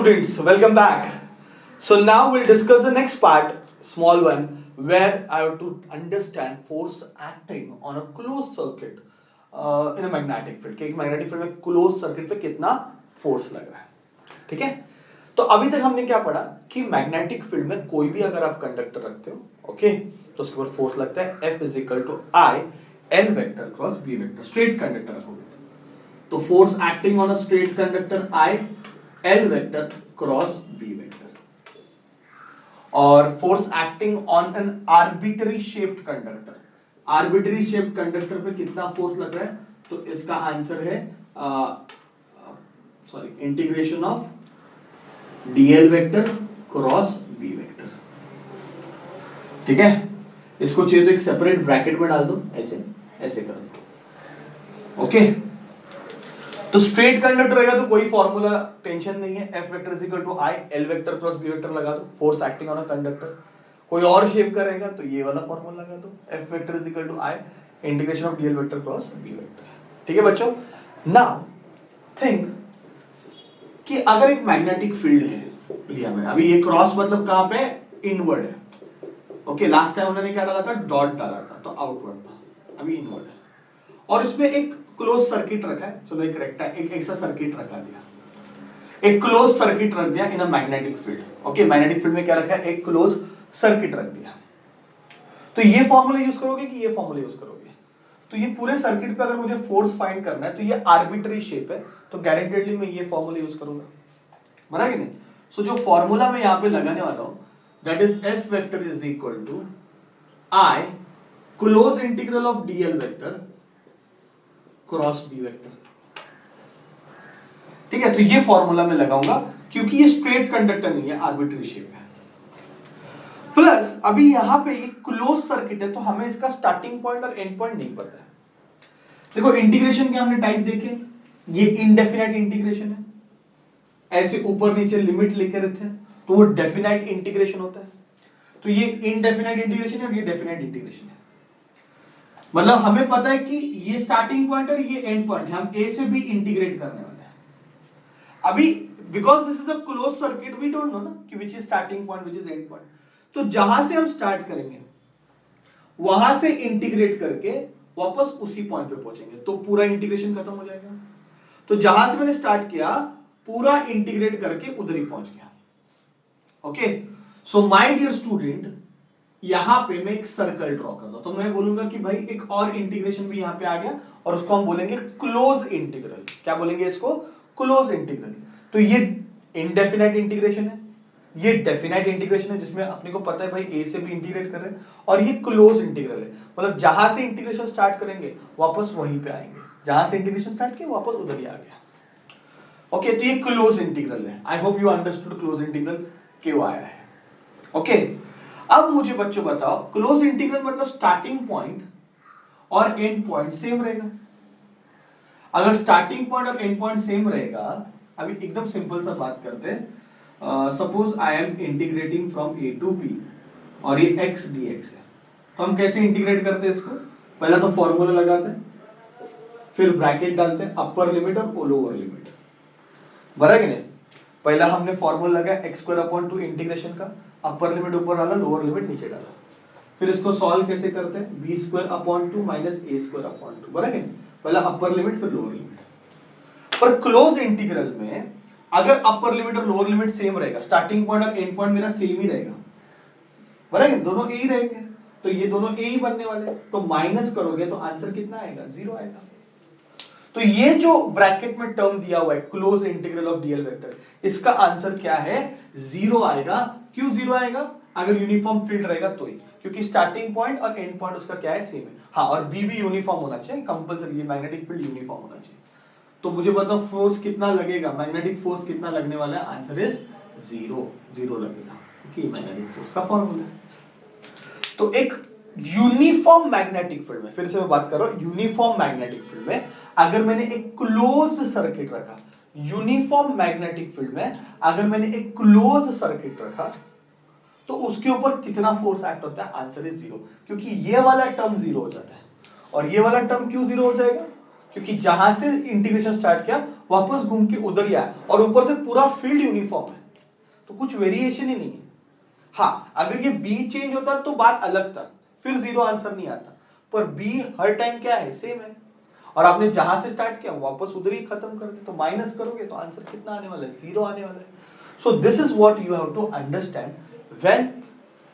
students, welcome back. So now we'll discuss the next part, small one, where I have to understand force acting on a closed circuit in a magnetic field. कि एक magnetic field में closed circuit पे कितना force लग रहा है, ठीक है? तो अभी तक हमने क्या पढ़ा कि मैग्नेटिक फील्ड में कोई भी अगर आप कंडक्टर रखते हो, ओके, तो उसके ऊपर फोर्स लगता है F is equal to I L vector cross B vector. Straight conductor रखोगे तो force acting on a straight conductor I L vector cross B vector, और force acting on an arbitrary shaped conductor. Arbitrary shaped conductor पे कितना force लग रहा है, तो इसका आंसर है integration of dl vector cross b vector. ठीक है, इसको चाहिए तो एक सेपरेट ब्रैकेट में डाल दो, ऐसे ऐसे कर दो. ओके, तो स्ट्रेट कंडक्टर रहेगा तो कोई फॉर्मूला टेंशन नहीं है. F vector is equal to I L vector cross B vector लगा दो, force acting on a conductor. कोई और शेप का रहेगा तो ये वाला फॉर्मूला लगा दो, F vector is equal to I integration of dl vector cross b vector. ठीक है बच्चों, नाउ थिंक कि अगर एक मैग्नेटिक फील्ड है लिया मैंने, अभी ये क्रॉस मतलब कहां पे, इनवर्ड है. ओके, लास्ट टाइम उन्होंने क्या डाला था, डॉट डाला था, तो आउटवर्ड था, अभी इनवर्ड है. और इसमें एक क्लोज सर्किट रखा है, चलो एक ऐसा सर्किट रखा दिया, एक क्लोज सर्किट रख दिया in a magnetic field. Okay, magnetic field में क्या रखा है, एक क्लोज सर्किट रख दिया. तो ये फॉर्मूला यूज करोगे कि ये फॉर्मूला यूज करोगे? तो ये पूरे सर्किट पे अगर मुझे फोर्स फाइंड करना है तो ये आर्बिट्री शेप है, तो गारंटेडली मैं ये फॉर्मूला यूज करूंगा. बना कि नहीं? सो जो फॉर्मूला मैं यहां पे लगाने वाला हूं, that is F vector is equal to I close integral of dl vector cross b vector. ठीक है, तो ये फॉर्मूला मैं लगाऊंगा क्योंकि ये स्ट्रेट कंडक्टर नहीं है, आर्बिट्री शेप है. प्लस अभी यहां पे ये क्लोज सर्किट है तो हमें इसका स्टार्टिंग पॉइंट और एंड पॉइंट नहीं पता है. देखो इंटीग्रेशन के हमने टाइप देखे, ये इनडेफिनाइट इंटीग्रेशन है, ऐसे ऊपर नीचे लिमिट लेके रहते हैं तो वो डेफिनाइट इंटीग्रेशन होता है. तो ये इनडेफिनाइट इंटीग्रेशन है और ये डेफिनाइट इंटीग्रेशन है. मतलब हमें पता है कि ये स्टार्टिंग पॉइंट और ये एंड पॉइंट है, हम ए से बी इंटीग्रेट करने वाले हैं. अभी because this is a close circuit we don't know ना कि which is starting point which is end point. तो जहां से हम स्टार्ट करेंगे वहां से इंटीग्रेट करके वापस उसी पॉइंट पे पहुंचेंगे तो पूरा इंटीग्रेशन खत्म हो जाएगा. तो जहां से मैंने स्टार्ट किया पूरा इंटीग्रेट करके उधर ही पहुंच गया. Okay, so my dear student, यहां पे मैं एक सर्कल ड्रॉ कर दूं तो मैं बोलूंगा कि भाई एक और इंटीग्रेशन भी यहां पे आ गया और उसको हम बोलेंगे क्लोज इंटीग्रल. क्या बोलेंगे इसको? Close integral. तो ये इनडेफिनाइट इंटीग्रेशन है, ये डेफिनाइट इंटीग्रेशन है जिसमें अपने को पता है भाई ए से भी इंटीग्रेट कर रहे हैं, और ये क्लोज इंटीग्रल है, मतलब जहां से इंटीग्रेशन स्टार्ट करेंगे वापस वहीं पे आएंगे, जहां से इंटीग्रेशन स्टार्ट किया वापस उधर ही आ गया. ओके, तो ये क्लोज इंटीग्रल है. I hope you understood close integral क्यों आया है. ओके, अब मुझे बच्चों बताओ, क्लोज इंटीग्रल मतलब स्टार्टिंग पॉइंट और एंड पॉइंट सेम रहेगा. अगर स्टार्टिंग पॉइंट और एंड पॉइंट सेम रहेगा, अभी एकदम सिंपल सा बात करते हैं. Suppose I am integrating from A to B और ये x dx है, तो हम कैसे इंटीग्रेट करते हैं इसको? पहला तो फॉर्मूला लगाते हैं, फिर ब्रैकेट डालते हैं, अपर लिमिट और लोअर लिमिट. बराबर कि नहीं? पहला हमने फॉर्मूला लगाया x स्क्वायर अपॉन 2 इंटीग्रेशन का, अपर लिमिट ऊपर डाला, लोअर लिमिट नीचे डाला. फिर इसको सॉल्व कैसे करते हैं? b square upon 2 minus a square upon 2. बराबर कि नहीं? पहला अपर लिमिट फिर लोअर लिमिट. पर क्लोज इंटीग्रल में अगर अपर लिमिट और लोअर लिमिट सेम रहेगा, स्टार्टिंग पॉइंट और एंड पॉइंट मेरा सेम ही रहेगा, बराबर, दोनों ए ही रहेंगे, तो ये दोनों ए ही बनने वाले, तो माइनस करोगे तो आंसर कितना आएगा? 0 आएगा. तो ये जो ब्रैकेट में टर्म दिया हुआ है close integral of DL vector, इसका आंसर क्या है? 0 आएगा. क्यों 0 आएगा? अगर यूनिफॉर्म फील्ड रहेगा तो ही, क्योंकि स्टार्टिंग पॉइंट और एंड पॉइंट उसका क्या है? सेम है. हाँ, और बी भी यूनिफॉर्म होना चाहिए, कंपल्सरी मैग्नेटिक फील्ड यूनिफॉर्म होना चाहिए. तो मुझे बताओ फोर्स कितना लगेगा, मैग्नेटिक फोर्स कितना लगने वाला है? आंसर इज 0 लगेगा, क्योंकि मैग्नेटिक फोर्स का फॉर्मूला है. तो एक यूनिफॉर्म मैग्नेटिक फील्ड में, फिर से मैं बात कर रहा हूं, यूनिफॉर्म मैग्नेटिक फील्ड में अगर मैंने एक क्लोज्ड सर्किट रखा, यूनिफॉर्म मैग्नेटिक फील्ड में अगर मैंने एक क्लोज सर्किट रखा तो उसके ऊपर कितना फोर्स एक्ट होता है? आंसर इज 0, क्योंकि ये वाला टर्म 0 हो जाता है. और ये वाला टर्म क्यों 0 हो जाएगा? क्योंकि जहां से इंटीग्रेशन स्टार्ट किया वापस घूम के उधर ही आया, और ऊपर से पूरा फील्ड यूनिफॉर्म है, तो कुछ वेरिएशन ही नहीं है। हाँ, अगर ये बी चेंज होता तो बात अलग था, फिर जीरो आंसर नहीं आता, पर बी हर टाइम क्या है, सेम है, और आपने जहां से स्टार्ट किया वापस उधर ही खत्म कर दे, तो माइनस करोगे तो आंसर कितना आने वाला है, जीरो आने वाला है। So this is what you have to understand when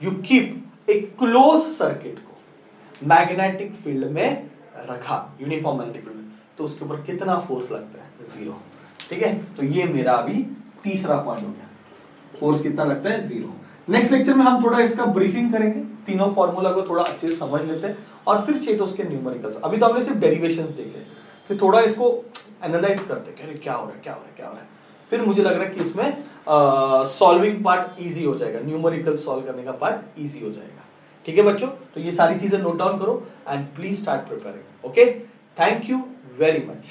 you keep a close circuit को मैग्नेटिक फील्ड में रखा, यूनिफॉर्म मैग्नेटिक फील्ड में, तो उसके ऊपर कितना फोर्स लगता है, जीरो। ठीक है, तो ये मेरा अभी तीसरा पॉइंट हो गया, फोर्स कितना लगता है, जीरो। नेक्स्ट लेक्चर में हम थोड़ा इसका ब्रीफिंग करेंगे, तीनों फॉर्मूला को थोड़ा अच्छे से समझ लेते हैं, और फिर चाहिए तो उसके न्यूमेरिकल्स। अभी तो हमने सिर्फ डेरिवेशंस देखे, फिर थोड़ा इसको एनालाइज करते हैं, अरे क्या हो रहा है, क्या हो रहा है, क्या हो रहा है। फिर मुझे लग रहा है कि इसमें सॉल्विंग पार्ट इजी हो जाएगा, न्यूमेरिकल सॉल्व करने का पार्ट इजी हो जाएगा। ठीक है बच्चों, तो ये सारी चीजें नोट डाउन करो and please start preparing. Okay, thank you very much.